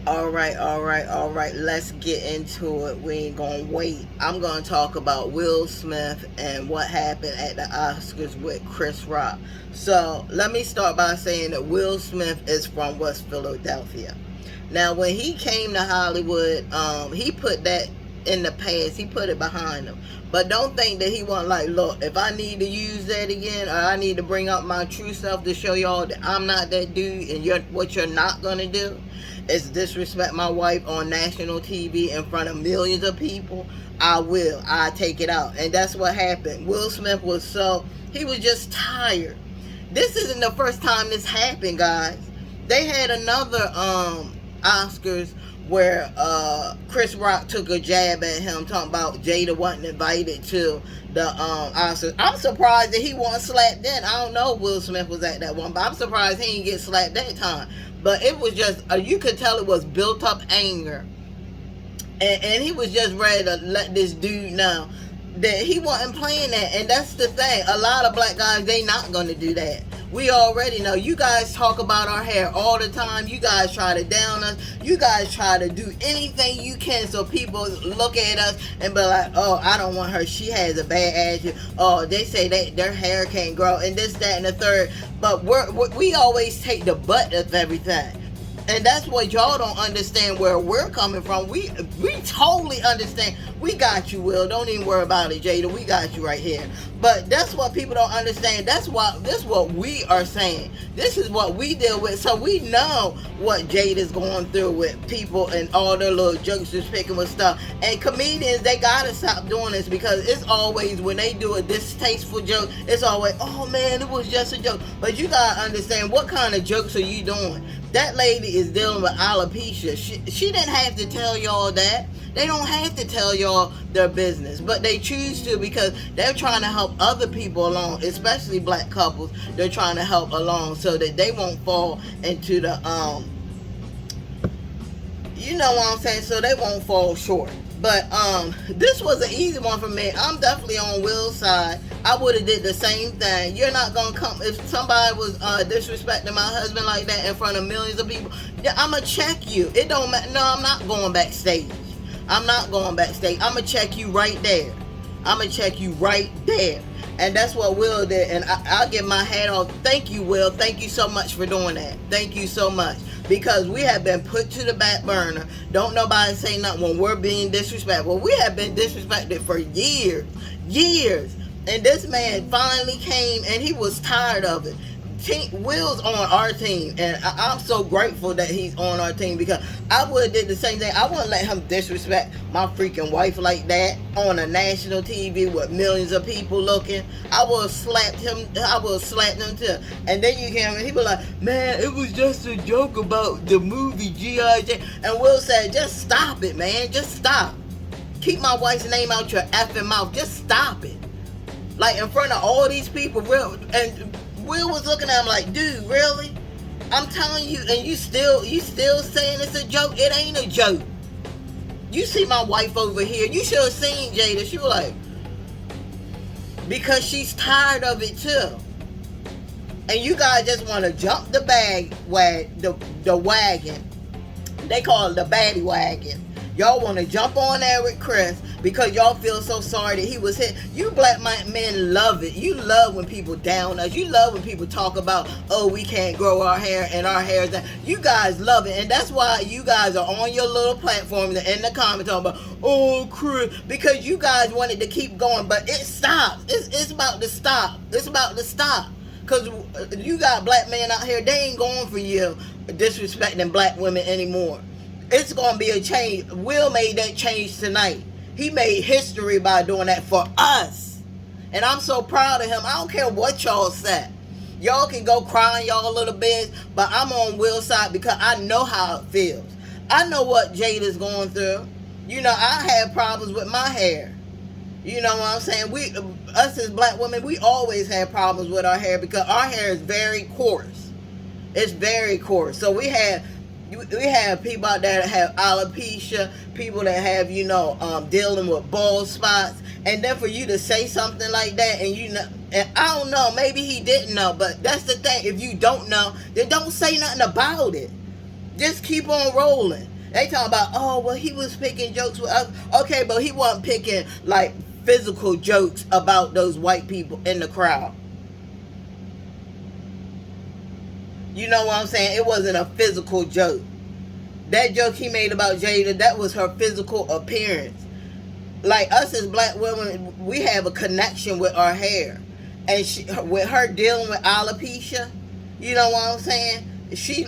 All right. Let's get into it. We ain't gonna wait. I'm gonna talk about Will Smith and what happened at the Oscars with Chris Rock. So let me start by saying that Will Smith is from West Philadelphia. Now, when he came to Hollywood, he put that in the past. He put it behind him. But don't think that he wasn't like, look, if I need to use that again, or I need to bring up my true self to show y'all that I'm not that dude, and what you're not gonna do is disrespect my wife on national TV in front of millions of people. I will. I take it out, and that's what happened. Will Smith he was just tired. This isn't the first time this happened, guys. They had another Oscars where Chris Rock took a jab at him, talking about Jada wasn't invited to the Oscars. I'm surprised that he wasn't slapped then. I don't know if Will Smith was at that one, but I'm surprised he didn't get slapped that time. But it was just, you could tell it was built up anger. And he was just ready to let this dude know that he wasn't playing that. And that's the thing. A lot of black guys, they not going to do that. We already know. You guys talk about our hair all the time. You guys try to down us. You guys try to do anything you can so people look at us and be like, oh, I don't want her. She has a bad attitude. Oh, they say that their hair can't grow and this, that, and the third. But we always take the butt of everything. And that's what y'all don't understand where we're coming from. We totally understand. We got you, Will. Don't even worry about it, Jada. We got you right here. But that's what people don't understand. This is what we are saying. This is what we deal with. So we know what Jada's going through with people and all their little jokes just picking with stuff. And comedians, they gotta stop doing this, because it's always when they do a distasteful joke, it's always, oh man, it was just a joke. But you gotta understand, what kind of jokes are you doing? That lady is dealing with alopecia. She didn't have to tell y'all that. They don't have to tell y'all their business, but they choose to because they're trying to help other people along, especially black couples. They're trying to help along so that they won't fall into the you know what I'm saying, so they won't fall short. But this was an easy one for me. I'm definitely on Will's side. I would have did the same thing. You're not gonna come if somebody was disrespecting my husband like that in front of millions of people. Yeah, I'ma check you. It don't matter. No, I'm not going backstage. I'm not going backstage. I'ma check you right there. I'ma check you right there. And that's what Will did. And I'll give my hat off. Thank you, Will. Thank you so much for doing that. Thank you so much. Because we have been put to the back burner. Don't nobody say nothing when we're being disrespectful. We have been disrespected for years. Years. And this man finally came and he was tired of it. Will's on our team, and I'm so grateful that he's on our team, because I would have did the same thing. I wouldn't let him disrespect my freaking wife like that on a national TV with millions of people looking. I would have slapped him. I would have slapped him too. And then you can, he be like, man, it was just a joke about the movie G.I. Jane. And Will said, just stop it, man. Just stop. Keep my wife's name out your effing mouth. Just stop it. Like in front of all these people, Will was looking at him like, dude, really? I'm telling you, and you still saying it's a joke? It ain't a joke. You see my wife over here. You should have seen Jada. She was like, because she's tired of it too. And you guys just want to jump the wagon. They call it the baddie wagon. Y'all want to jump on there with Chris because y'all feel so sorry that he was hit. You black men love it. You love when people down us. You love when people talk about, oh, we can't grow our hair and our hair is down. You guys love it. And that's why you guys are on your little platform in the comments talking about, oh, Chris, because you guys wanted to keep going. But it stops. It's about to stop. It's about to stop. Because you got black men out here, they ain't going for you disrespecting black women anymore. It's going to be a change. Will made that change tonight. He made history by doing that for us. And I'm so proud of him. I don't care what y'all say. Y'all can go cry in y'all little bits, but I'm on Will's side because I know how it feels. I know what Jada's going through. You know, I have problems with my hair. You know what I'm saying? Us as black women, we always have problems with our hair because our hair is very coarse. It's very coarse. So we have people out there that have alopecia, people that have, dealing with bald spots, and then for you to say something like that, and I don't know, maybe he didn't know, but that's the thing. If you don't know, then don't say nothing about it. Just keep on rolling. They talking about, oh, well, he was picking jokes with us. Okay, but he wasn't picking, like, physical jokes about those white people in the crowd. You know what I'm saying? It wasn't a physical joke. That joke he made about Jada, that was her physical appearance. Like, us as black women, we have a connection with our hair. And with her dealing with alopecia, you know what I'm saying? She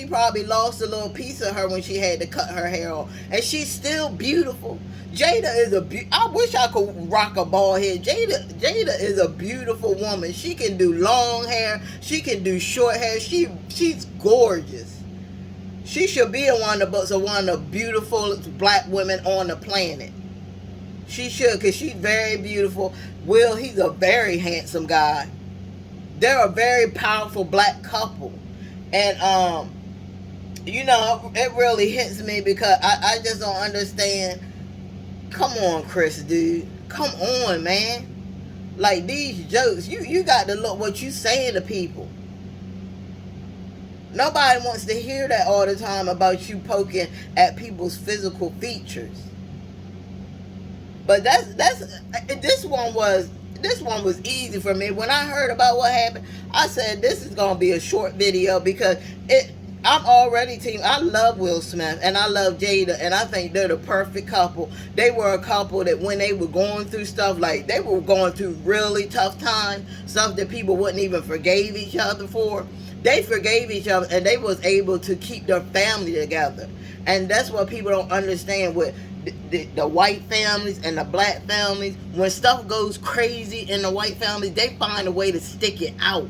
probably lost a little piece of her when she had to cut her hair off. And she's still beautiful. Jada is I wish I could rock a bald head. Jada is a beautiful woman. She can do long hair. She can do short hair. She's gorgeous. She should be in one of the beautiful black women on the planet. She should, because she's very beautiful. Will, he's a very handsome guy. They're a very powerful black couple. And, you know, it really hits me because I just don't understand. Come on, Chris, dude. Come on, man. Like, these jokes, you got to look what you saying to people. Nobody wants to hear that all the time about you poking at people's physical features. But this one was easy for me. When I heard about what happened, I said this is gonna be a short video because I'm already team. I love Will Smith and I love Jada, and I think they're the perfect couple. They were a couple that when they were going through stuff, like they were going through really tough times, stuff that people wouldn't even forgave each other for. They forgave each other and they was able to keep their family together. And that's what people don't understand with the white families and the black families. When stuff goes crazy in the white families, they find a way to stick it out.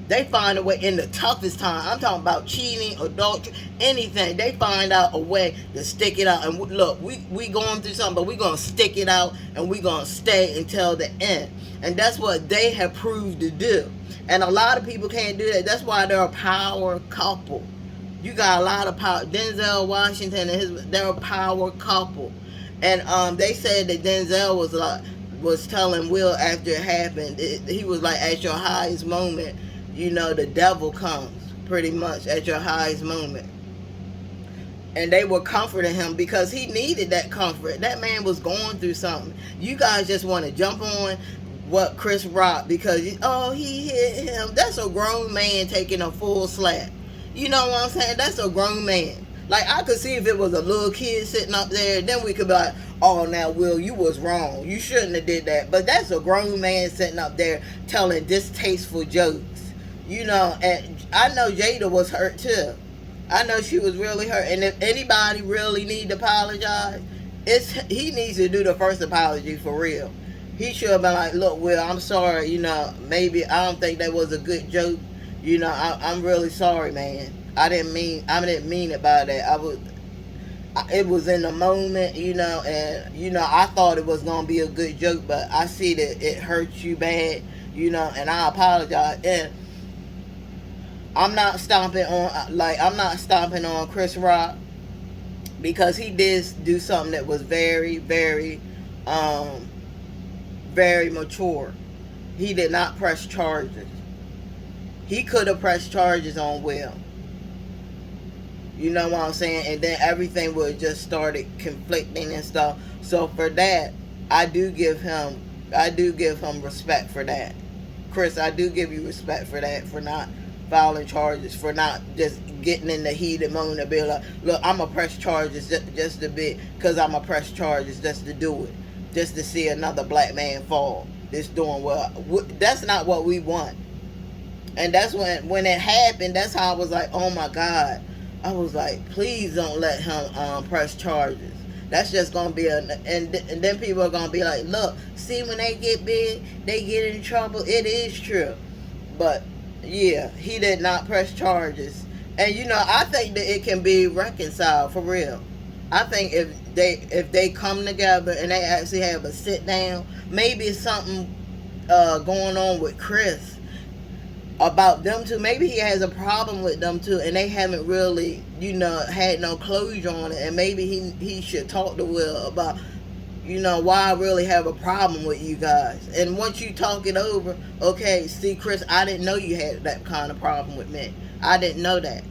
They find a way in the toughest time. I'm talking about cheating, adultery, anything. They find out a way to stick it out. And look, we going through something, but we going to stick it out and we going to stay until the end. And that's what they have proved to do. And a lot of people can't do that. That's why they're a power couple. You got a lot of power. Denzel Washington and they're a power couple. And they said that Denzel was telling Will after it happened, he was like, at your highest moment, you know, the devil comes, pretty much, at your highest moment. And they were comforting him because he needed that comfort. That man was going through something. You guys just want to jump on what Chris Rock because, oh, he hit him. That's a grown man taking a full slap. You know what I'm saying? That's a grown man. Like, I could see if it was a little kid sitting up there, then we could be like, oh, now, Will, you was wrong. You shouldn't have did that. But that's a grown man sitting up there telling distasteful jokes. You know, and I know Jada was hurt, too. I know she was really hurt. And if anybody really need to apologize, he needs to do the first apology for real. He should have been like, look, Will, I'm sorry. You know, maybe I don't think that was a good joke. You know, I'm really sorry, man. I didn't mean it by that. It was in the moment, you know, and, you know, I thought it was going to be a good joke, but I see that it hurts you bad, you know, and I apologize. And I'm not stomping on Chris Rock because he did do something that was very, very, very mature. He did not press charges. He could have pressed charges on Will. You know what I'm saying? And then everything would just started conflicting and stuff. So for that, I do give him respect for that. Chris, I do give you respect for that, for not filing charges, for not just getting in the heat and moment and be like, look, I'm going to press charges just a bit because I'm going to press charges just to do it. Just to see another black man fall. That's doing well. That's not what we want. And that's when it happened, that's how I was like, oh my God. I was like, please don't let him press charges. That's just going to be and then people are going to be like, look, see, when they get big, they get in trouble. It is true. But, yeah, he did not press charges. And, you know, I think that it can be reconciled, for real. I think if they come together and they actually have a sit down, maybe something going on with Chris about them two. Maybe he has a problem with them two and they haven't really, you know, had no closure on it. And maybe he should talk to Will about, you know, why I really have a problem with you guys. And once you talk it over, okay, see, Chris, I didn't know you had that kind of problem with me. I didn't know that.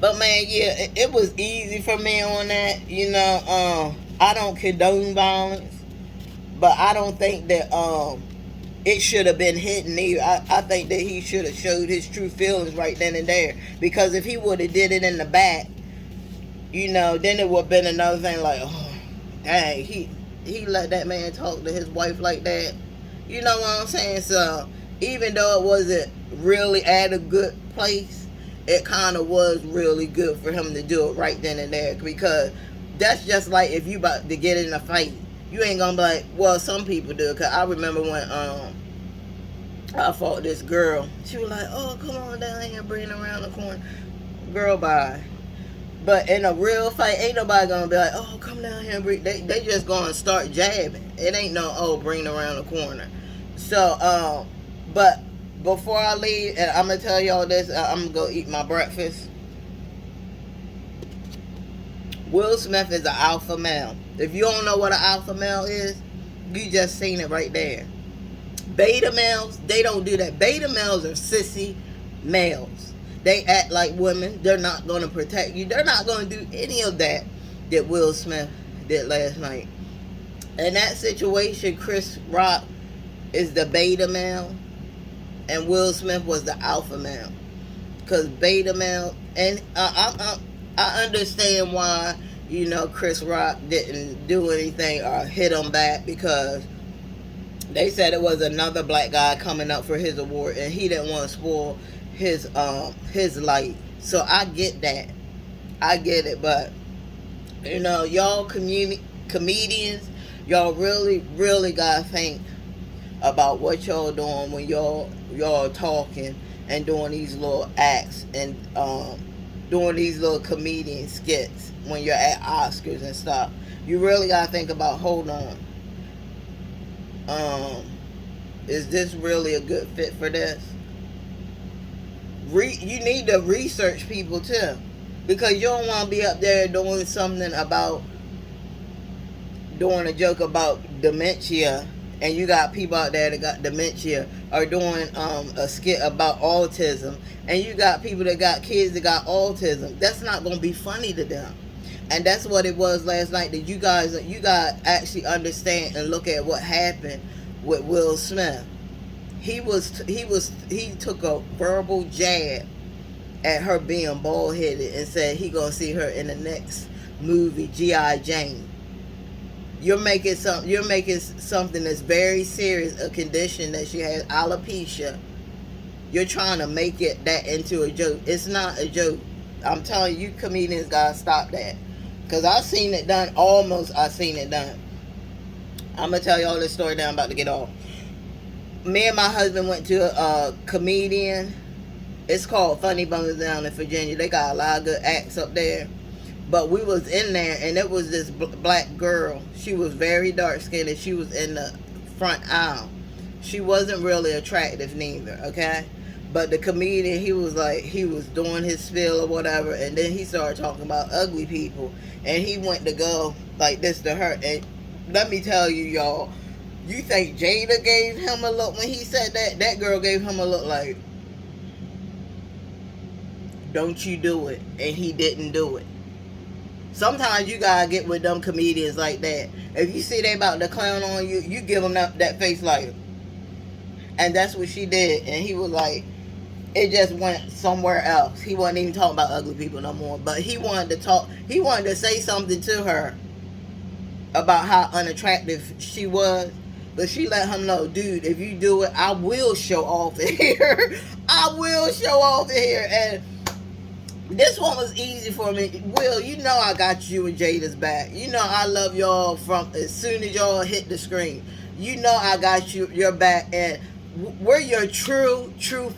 But man, yeah, it was easy for me on that. I don't condone violence, but I don't think that it should have been hidden either. I think that he should have showed his true feelings right then and there. Because if he would have did it in the back, then it would have been another thing like, oh, dang, he let that man talk to his wife like that. You know what I'm saying? So even though it wasn't really at a good place, it kind of was really good for him to do it right then and there, because that's just like if you about to get in a fight. You ain't gonna be like, well, some people do. Cause I remember when I fought this girl. She was like, oh, come on down here, bring around the corner. Girl, bye. But in a real fight, ain't nobody gonna be like, oh, come down here and bring. They just gonna start jabbing. It ain't no, oh, bring around the corner. So, but before I leave, and I'm gonna tell y'all this, I'm gonna go eat my breakfast. Will Smith is an alpha male. If you don't know what an alpha male is, you just seen it right there. Beta males, they don't do that. Beta males are sissy males. They act like women. They're not going to protect you. They're not going to do any of that Will Smith did last night. In that situation, Chris Rock is the beta male, and Will Smith was the alpha male. Because beta male, and I understand why, Chris Rock didn't do anything or hit him back, because they said it was another black guy coming up for his award, and he didn't want to spoil his light. So I get that. I get it, but y'all comedians, y'all really, really gotta think about what y'all doing when y'all talking and doing these little acts and doing these little comedian skits when you're at Oscars and stuff. You really gotta think about, hold on, is this really a good fit for this? You need to research people too, because you don't want to be up there doing something about doing a joke about dementia, and you got people out there that got dementia, or doing a skit about autism, and you got people that got kids that got autism. That's not going to be funny to them. And that's what it was last night, that you guys actually understand and look at what happened with Will Smith. He took a verbal jab at her being bald headed and said he gonna see her in the next movie, G.I. Jane. You're making something that's very serious, a condition that she has, alopecia. You're trying to make that into a joke. It's not a joke. I'm telling you, comedians gotta stop that. Cause I've seen it done. I've seen it done. I'm gonna tell y'all this story now. I'm about to get off. Me and my husband went to a comedian. It's called Funny Bones down in Virginia. They got a lot of good acts up there. But we was in there, and it was this black girl. She was very dark skinned, and she was in the front aisle. She wasn't really attractive neither, okay? But the comedian, he was doing his spiel or whatever, and then he started talking about ugly people. And he went to go like this to her. And let me tell you, y'all, you think Jada gave him a look when he said that? That girl gave him a look like, don't you do it. And he didn't do it. Sometimes you gotta get with them comedians like that. If you see they about to clown on you, you give them that face like, and that's what she did. And he was like, it just went somewhere else. He wasn't even talking about ugly people no more. But he wanted to say something to her about how unattractive she was. But she let him know, dude, if you do it, I will show off in here. I will show off in here. And this one was easy for me. Will, you know I got you and Jada's back. You know I love y'all from as soon as y'all hit the screen. You know I got your back, and we're your true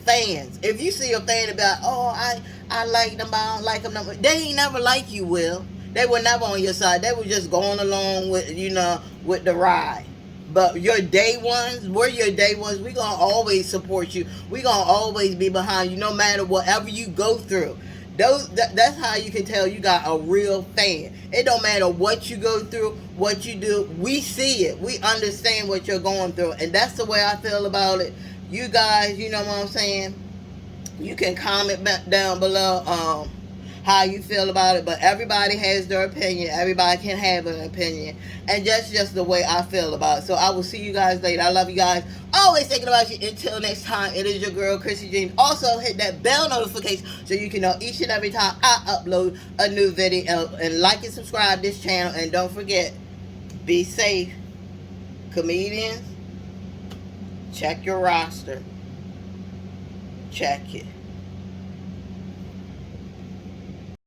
fans. If you see a fan about, oh, I like them, I don't like them, they ain't never like you, Will. They were never on your side. They were just going along with, with the ride. But your day ones, we're your day ones. We're going to always support you. We're going to always be behind you no matter whatever you go through. That's how you can tell you got a real fan. It don't matter what you go through, what you do. We see it. We understand what you're going through. And that's the way I feel about it. You guys, you know what I'm saying? You can comment back down below. how you feel about it, but everybody has their opinion. Everybody can have an opinion, and that's just the way I feel about it. So I will see you guys later. I love you guys. Always thinking about you. Until next time, it is your girl Chrissy Jean. Also hit that bell notification so you can know each and every time I upload a new video, and like and subscribe this channel. And don't forget, be safe, comedians. Check your roster. Check it.